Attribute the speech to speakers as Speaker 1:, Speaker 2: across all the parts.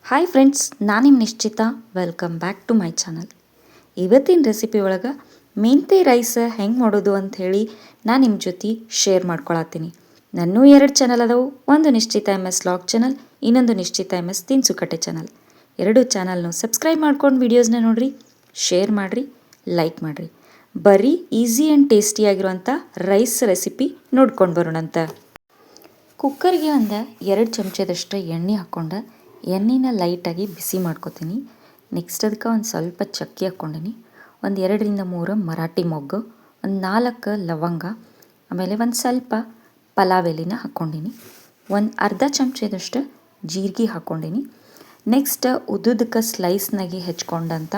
Speaker 1: Hi friends, ನಾನು ನಿಮ್ಮ Nishchita. Welcome back to my channel. ಇವತ್ತಿನ ರೆಸಿಪಿ ಒಳಗೆ ಮೆಂತೆ ರೈಸ್ ಹೆಂಗೆ ಮಾಡೋದು ಅಂಥೇಳಿ ನಾನು ನಿಮ್ಮ ಜೊತೆ ಶೇರ್ ಮಾಡ್ಕೊಳತ್ತೀನಿ. ನನ್ನೂ 2 ಚಾನಲ್ ಅದಾವು. ಒಂದು ನಿಶ್ಚಿತ MS ಲಾಗ್ ಚಾನಲ್, ಇನ್ನೊಂದು ನಿಶ್ಚಿತ MS ತಿನ್ಸುಕಟ್ಟೆ ಚಾನಲ್. 2 ಚಾನಲ್ನು ಸಬ್ಸ್ಕ್ರೈಬ್ ಮಾಡ್ಕೊಂಡು ವೀಡಿಯೋಸ್ನ ನೋಡಿರಿ, ಶೇರ್ ಮಾಡಿರಿ, ಲೈಕ್ ಮಾಡಿರಿ. ಬರೀ ಈಸಿ ಆ್ಯಂಡ್ ಟೇಸ್ಟಿಯಾಗಿರುವಂಥ ರೈಸ್ ರೆಸಿಪಿ ನೋಡ್ಕೊಂಡು ಬರೋಣಂತ. ಕುಕ್ಕರ್ಗೆ ಒಂದು 2 ಚಮಚದಷ್ಟು ಎಣ್ಣೆ ಹಾಕ್ಕೊಂಡು ಎಣ್ಣೆನ ಲೈಟಾಗಿ ಬಿಸಿ ಮಾಡ್ಕೊತೀನಿ. ನೆಕ್ಸ್ಟ್ ಅದಕ್ಕೆ ಒಂದು ಸ್ವಲ್ಪ ಚಕ್ಕೆ ಹಾಕ್ಕೊಂಡೀನಿ, ಒಂದು 2ರಿಂದ 3 ಮರಾಠಿ ಮೊಗ್ಗು, ಒಂದು 4 ಲವಂಗ, ಆಮೇಲೆ ಒಂದು ಸ್ವಲ್ಪ ಪಲಾವ್ ಎಲೆನ ಹಾಕ್ಕೊಂಡೀನಿ, ಒಂದು ಅರ್ಧ ಚಮಚದಷ್ಟು ಜೀರಿಗೆ ಹಾಕ್ಕೊಂಡೀನಿ. ನೆಕ್ಸ್ಟ್ ಉದ್ದುದಕ್ಕೆ ಸ್ಲೈಸ್ನಾಗಿ ಹೆಚ್ಕೊಂಡಂಥ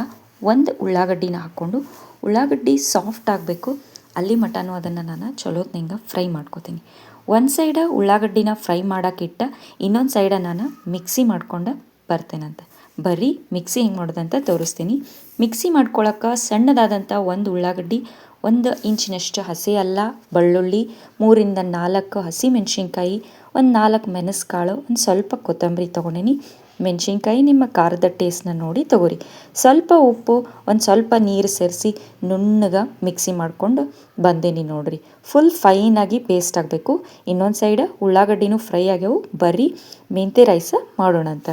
Speaker 1: ಒಂದು ಉಳ್ಳಾಗಡ್ಡಿನ ಹಾಕ್ಕೊಂಡು ಉಳ್ಳಾಗಡ್ಡಿ ಸಾಫ್ಟ್ ಆಗಬೇಕು ಅಲ್ಲಿ ಮಟನೂ ಅದನ್ನು ನಾನು ಚಲೋತ್ನಿಂಗ ಫ್ರೈ ಮಾಡ್ಕೊತೀನಿ. ಒಂದು ಸೈಡ ಉಳ್ಳಾಗಡ್ಡಿನ ಫ್ರೈ ಮಾಡೋಕ್ಕಿಟ್ಟ ಇನ್ನೊಂದು ಸೈಡ ನಾನು ಮಿಕ್ಸಿ ಮಾಡ್ಕೊಂಡು ಬರ್ತೇನಂತ. ಬರೀ ಮಿಕ್ಸಿ ಹೆಂಗೆ ಮಾಡೋದಂತ ತೋರಿಸ್ತೀನಿ. ಮಿಕ್ಸಿ ಮಾಡ್ಕೊಳಕ್ಕೆ ಸಣ್ಣದಾದಂಥ ಒಂದು ಉಳ್ಳಾಗಡ್ಡಿ, 1 ಇಂಚಿನಷ್ಟು ಹಸಿ ಅಲ್ಲ, ಬೆಳ್ಳುಳ್ಳಿ, 3ರಿಂದ 4 ಹಸಿ ಮೆಣಸಿನ್ಕಾಯಿ, ಒಂದು 4 ಮೆಣಸುಕಾಳು, ಒಂದು ಸ್ವಲ್ಪ ಕೊತ್ತಂಬರಿ ತೊಗೊಂಡೀನಿ. ಮೆಣಸಿನ್ಕಾಯಿ ನಿಮ್ಮ ಖಾರದ ಟೇಸ್ಟ್ನ ನೋಡಿ ತೊಗೋರಿ. ಸ್ವಲ್ಪ ಉಪ್ಪು, ಒಂದು ಸ್ವಲ್ಪ ನೀರು ಸೇರಿಸಿ ನುಣ್ಣಗೆ ಮಿಕ್ಸಿ ಮಾಡಿಕೊಂಡು ಬಂದೇನಿ ನೋಡಿರಿ. ಫುಲ್ ಫೈನಾಗಿ ಪೇಸ್ಟ್ ಆಗಬೇಕು. ಇನ್ನೊಂದು ಸೈಡ್ ಉಳ್ಳಾಗಡ್ಡಿನೂ ಫ್ರೈ ಆಗ್ಯಾವು. ಬರೀ ಮೆಂತೆ ರೈಸ ಮಾಡೋಣಂತ.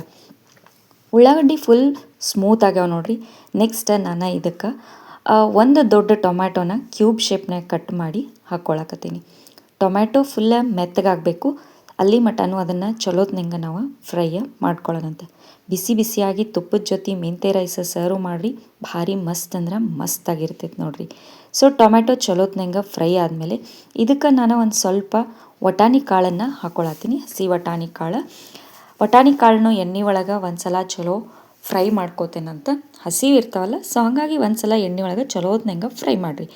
Speaker 1: ಉಳ್ಳಾಗಡ್ಡಿ ಫುಲ್ ಸ್ಮೂತ್ ಆಗ್ಯಾವ ನೋಡಿರಿ. ನೆಕ್ಸ್ಟ್ ನಾನು ಇದಕ್ಕೆ ಒಂದು ದೊಡ್ಡ ಟೊಮ್ಯಾಟೋನ ಕ್ಯೂಬ್ ಶೇಪ್ನಾಗ ಕಟ್ ಮಾಡಿ ಹಾಕ್ಕೊಳಕತ್ತೀನಿ. ಟೊಮ್ಯಾಟೊ ಫುಲ್ಲ ಮೆತ್ತಗಾಗಬೇಕು ಅಲ್ಲಿ ಮಟನೂ ಅದನ್ನು ಚಲೋತ್ನಂಗೆ ನಾವು ಫ್ರೈ ಮಾಡ್ಕೊಳ್ಳೋಣಂತೆ. ಬಿಸಿ ಬಿಸಿಯಾಗಿ ತುಪ್ಪದ ಜೊತೆ ಮೆಂತೆ ರೈಸ್ ಸರ್ವ್ ಮಾಡಿರಿ, ಭಾರಿ ಮಸ್ತ್ ಅಂದ್ರೆ ಮಸ್ತಾಗಿರ್ತೈತೆ ನೋಡಿರಿ. ಸೊ ಟೊಮ್ಯಾಟೊ ಚಲೋತ್ನಂಗೆ ಫ್ರೈ ಆದಮೇಲೆ ಇದಕ್ಕೆ ನಾನು ಒಂದು ಸ್ವಲ್ಪ ವಟಾಣಿ ಕಾಳನ್ನು ಹಾಕ್ಕೊಳತ್ತೀನಿ. ಹಸಿ ವಟಾಣಿ ಕಾಳನ್ನು ಎಣ್ಣೆ ಒಳಗೆ ಒಂದು ಸಲ ಚಲೋ ಫ್ರೈ ಮಾಡ್ಕೋತೇನಂತ. ಹಸಿ ಇರ್ತಾವಲ್ಲ, ಸೊ ಹಾಗಾಗಿ ಒಂದು ಸಲ ಎಣ್ಣೆ ಒಳಗೆ ಚಲೋತ್ನಂಗೆ ಫ್ರೈ ಮಾಡಿರಿ.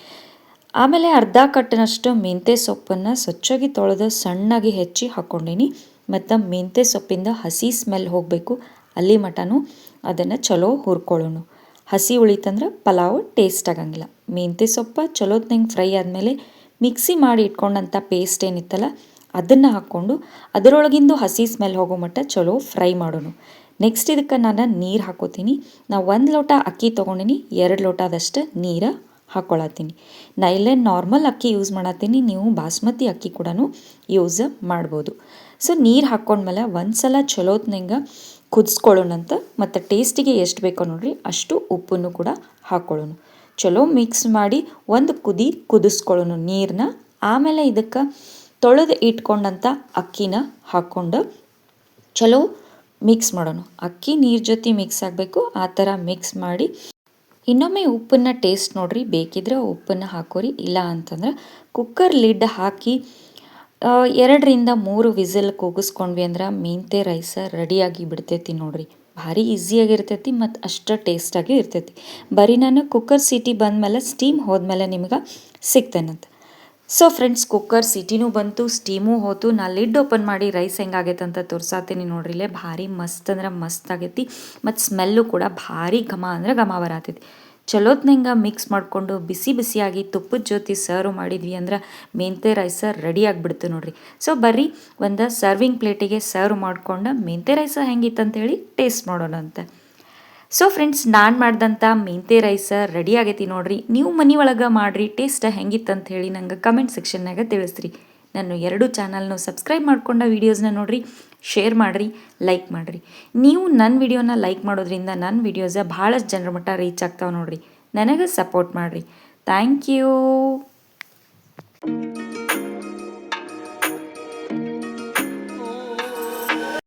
Speaker 1: ಆಮೇಲೆ ಅರ್ಧ ಕಟ್ಟಿನಷ್ಟು ಮೆಂತೆ ಸೊಪ್ಪನ್ನು ಸ್ವಚ್ಛಾಗಿ ತೊಳೆದು ಸಣ್ಣಾಗಿ ಹೆಚ್ಚಿ ಹಾಕ್ಕೊಂಡೀನಿ. ಮತ್ತು ಮೆಂತೆ ಸೊಪ್ಪಿಂದ ಹಸಿ ಸ್ಮೆಲ್ ಹೋಗಬೇಕು ಅಲ್ಲಿ ಮಟನೂ ಅದನ್ನು ಚಲೋ ಹುರ್ಕೊಳ್ಳೋಣ. ಹಸಿ ಉಳಿತಂದ್ರೆ ಪಲಾವ್ ಟೇಸ್ಟ್ ಆಗಂಗಿಲ್ಲ. ಮೆಂತೆ ಸೊಪ್ಪು ಚಲೋತ್ನಂಗೆ ಫ್ರೈ ಆದಮೇಲೆ ಮಿಕ್ಸಿ ಮಾಡಿ ಇಟ್ಕೊಂಡಂಥ ಪೇಸ್ಟ್ ಏನಿತ್ತಲ್ಲ ಅದನ್ನು ಹಾಕ್ಕೊಂಡು ಅದರೊಳಗಿಂದು ಹಸಿ ಸ್ಮೆಲ್ ಹೋಗೋ ಮಟ್ಟ ಚಲೋ ಫ್ರೈ ಮಾಡೋಣ. ನೆಕ್ಸ್ಟ್ ಇದಕ್ಕೆ ನಾನು ನೀರು ಹಾಕೋತೀನಿ. ನಾವು 1 ಲೋಟ ಅಕ್ಕಿ ತೊಗೊಂಡಿನಿ, 2 ಲೋಟದಷ್ಟು ನೀರು ಹಾಕ್ಕೊಳತ್ತೀನಿ. ನಾ ಇಲ್ಲೇ ನಾರ್ಮಲ್ ಅಕ್ಕಿ ಯೂಸ್ ಮಾಡತ್ತೀನಿ, ನೀವು ಬಾಸ್ಮತಿ ಅಕ್ಕಿ ಕೂಡ ಯೂಸ್ ಮಾಡ್ಬೋದು. ಸೊ ನೀರು ಹಾಕ್ಕೊಂಡ್ಮೇಲೆ ಒಂದು ಸಲ ಚಲೋತ್ನಂಗೆ ಕುದಿಸ್ಕೊಳ್ಳೋಣಂತ. ಮತ್ತು ಟೇಸ್ಟಿಗೆ ಎಷ್ಟು ಬೇಕೋ ನೋಡಿರಿ ಅಷ್ಟು ಉಪ್ಪನ್ನು ಕೂಡ ಹಾಕ್ಕೊಳ್ಳೋಣ. ಚಲೋ ಮಿಕ್ಸ್ ಮಾಡಿ ಒಂದು ಕುದಿಸ್ಕೊಳ್ಳೋಣ ನೀರನ್ನ. ಆಮೇಲೆ ಇದಕ್ಕೆ ತೊಳೆದು ಇಟ್ಕೊಂಡಂಥ ಅಕ್ಕಿನ ಹಾಕ್ಕೊಂಡು ಚಲೋ ಮಿಕ್ಸ್ ಮಾಡೋಣ. ಅಕ್ಕಿ ನೀರು ಜೊತೆ ಮಿಕ್ಸ್ ಆಗಬೇಕು, ಆ ಥರ ಮಿಕ್ಸ್ ಮಾಡಿ ಇನ್ನೊಮ್ಮೆ ಉಪ್ಪನ್ನು ಟೇಸ್ಟ್ ನೋಡಿರಿ, ಬೇಕಿದ್ರೆ ಉಪ್ಪನ್ನು ಹಾಕೋರಿ. ಇಲ್ಲ ಅಂತಂದ್ರೆ ಕುಕ್ಕರ್ ಲಿಡ್ ಹಾಕಿ 2ರಿಂದ 3 ವಿಸಿಲ್ ಕೂಗಿಸ್ಕೊಂಡ್ವಿ ಅಂದ್ರೆ ಮೆಂತೆ ರೈಸ್ ರೆಡಿಯಾಗಿ ಬಿಡ್ತೈತಿ ನೋಡಿರಿ. ಭಾರಿ ಈಸಿಯಾಗಿರ್ತೈತಿ ಮತ್ತು ಅಷ್ಟು ಟೇಸ್ಟಾಗಿ ಇರ್ತೈತಿ. ಬರೀ ನಾನು ಕುಕ್ಕರ್ ಸೀಟಿ ಬಂದಮೇಲೆ ಸ್ಟೀಮ್ ಹೋದ್ಮೇಲೆ ನಿಮ್ಗೆ ಸಿಗ್ತೇನಂತ. ಸೊ ಫ್ರೆಂಡ್ಸ್, ಕುಕ್ಕರ್ ಸೀಟಿನೂ ಬಂತು, ಸ್ಟೀಮೂ ಹೋತು. ನಾ ಲಿಡ್ ಓಪನ್ ಮಾಡಿ ರೈಸ್ ಹೆಂಗಾಗೈತೆ ಅಂತ ತೋರ್ಸಾತೀನಿ ನೋಡ್ರಿ. ಇಲ್ಲೇ ಭಾರಿ ಮಸ್ತ್ ಅಂದ್ರೆ ಮಸ್ತ್ ಆಗೈತಿ. ಮತ್ತು ಸ್ಮೆಲ್ಲು ಕೂಡ ಭಾರಿ ಘಮ ಅಂದ್ರೆ ಘಮ ಬರತೈತಿ. ಚಲೋತ್ನಂಗೆ ಮಿಕ್ಸ್ ಮಾಡಿಕೊಂಡು ಬಿಸಿ ಬಿಸಿಯಾಗಿ ತುಪ್ಪದ ಜೊತೆ ಸರ್ವ್ ಮಾಡಿದ್ವಿ ಅಂದ್ರೆ ಮೆಂತೆ ರೈಸ ರೆಡಿ ಆಗಿಬಿಡ್ತು ನೋಡ್ರಿ. ಸೊ ಬರ್ರಿ ಒಂದು ಸರ್ವಿಂಗ್ ಪ್ಲೇಟಿಗೆ ಸರ್ವ್ ಮಾಡ್ಕೊಂಡು ಮೆಂತೆ ರೈಸ ಹೆಂಗಿತ್ತಂತೇಳಿ ಟೇಸ್ಟ್ ಮಾಡೋಣ ಅಂತ. ಸೊ ಫ್ರೆಂಡ್ಸ್, ನಾನು ಮಾಡಿದಂಥ ಮೆಂತೆ ರೈಸ ರೆಡಿ ಆಗೈತಿ ನೋಡ್ರಿ. ನೀವು ಮನೆ ಒಳಗೆ ಮಾಡಿರಿ, ಟೇಸ್ಟ್ ಹೆಂಗಿತ್ತಂತ ಹೇಳಿ ನಂಗೆ ಕಮೆಂಟ್ ಸೆಕ್ಷನ್ನಾಗ ತಿಳಿಸ್ರಿ. ನಾನು 2 ಚಾನಲ್ನು ಸಬ್ಸ್ಕ್ರೈಬ್ ಮಾಡ್ಕೊಂಡ ವೀಡಿಯೋಸ್ನ ನೋಡಿರಿ, ಶೇರ್ ಮಾಡಿರಿ, ಲೈಕ್ ಮಾಡಿರಿ. ನೀವು ನನ್ನ ವಿಡಿಯೋನ ಲೈಕ್ ಮಾಡೋದ್ರಿಂದ ನನ್ನ ವೀಡಿಯೋಸ ಭಾಳಷ್ಟು ಜನರ ಮಟ್ಟ ರೀಚ್ ಆಗ್ತಾವೆ ನೋಡಿರಿ. ನನಗೆ ಸಪೋರ್ಟ್ ಮಾಡಿರಿ. Thank you.